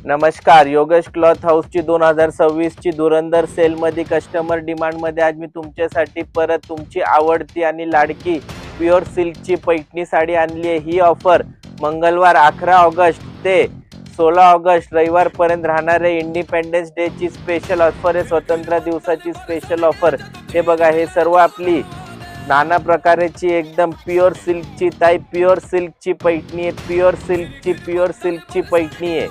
नमस्कार. योगेश क्लॉथ हाऊसची 2026 ची धुरंधर सेलमध्ये कस्टमर डिमांडमध्ये आज मी तुमच्यासाठी परत तुमची आवडती आणि लाडकी प्युअर सिल्कची पैठणी साडी आणली आहे. ही ऑफर मंगळवार 11 ऑगस्ट ते 16 ऑगस्ट रविवारपर्यंत राहणार आहे. इंडिपेंडन्स डेची स्पेशल ऑफर आहे, स्वतंत्र दिवसाची स्पेशल ऑफर. हे बघा, हे सर्व आपली नाना प्रकारची एकदम प्युअर सिल्कची प्युअर सिल्कची पैठणी आहे. प्युअर सिल्कची पैठणी आहे.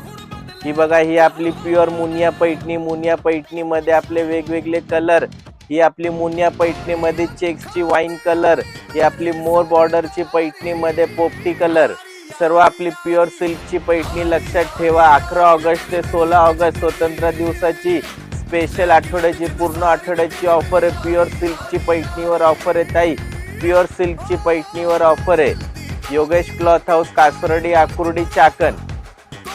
ही बघा, ही आपली प्युअर मुनिया पैठणीमध्ये आपले वेगवेगळे कलर. ही आपली मुनिया पैठणीमध्ये चेक्सची वाईन कलर. ही आपली मोर बॉर्डरची पैठणीमध्ये पोपटी कलर. सर्व आपली प्युअर सिल्कची पैठणी. लक्षात ठेवा, 11 ऑगस्ट ते 16 ऑगस्ट स्वतंत्र दिवसाची स्पेशल आठवड्याची पूर्ण आठवड्याची ऑफर आहे. प्युअर सिल्कची पैठणीवर ऑफर आहे ताई. प्युअर सिल्कची पैठणीवर ऑफर आहे. Yogesh cloth house, Kaswardi, Akurdi, Chakan.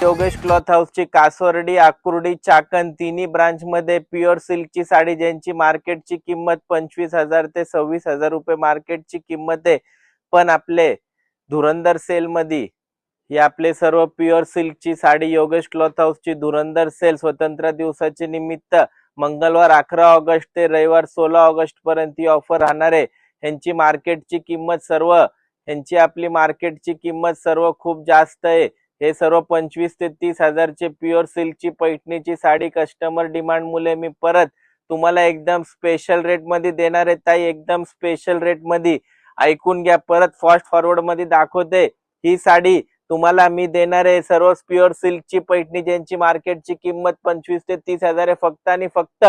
Yogesh cloth हाऊसची कासवर्डी, आकुर्डी, चाकण तिन्ही ब्रांच मध्ये प्युअर सिल्कची साडी ज्यांची मार्केटची किंमत 25,000 ते 26,000 रुपये मार्केटची किंमत आहे, पण आपले धुरंधर सेल मध्ये ही आपले सर्व प्युअर सिल्कची साडी. योगेश क्लॉथ हाऊसची धुरंधर सेल स्वतंत्र दिवसाचे निमित्त मंगळवार 11 ऑगस्ट ते रविवार 16 ऑगस्ट पर्यंत ही ऑफर राहणार आहे. ह्यांची मार्केटची किंमत सर्व खूप जास्त आहे. हे सर्व 25 ते 30,000 चे प्युअर सिल्कची पैठणीची साडी कस्टमर डिमांड मुले मी परत तुम्हाला एकदम स्पेशल रेट मध्ये देणार आहे ताई. एकदम स्पेशल रेट मध्ये ऐकून घ्या. परत फास्ट फॉरवर्ड मध्ये दाखवते. ही साडी तुम्हाला मी देणार आहे सर्व प्युअर सिल्कची पैठणी ज्यांची मार्केटची किंमत 25 ते 30,000 आहे. फक्त आणि फक्त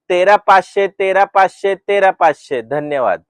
13,500. धन्यवाद.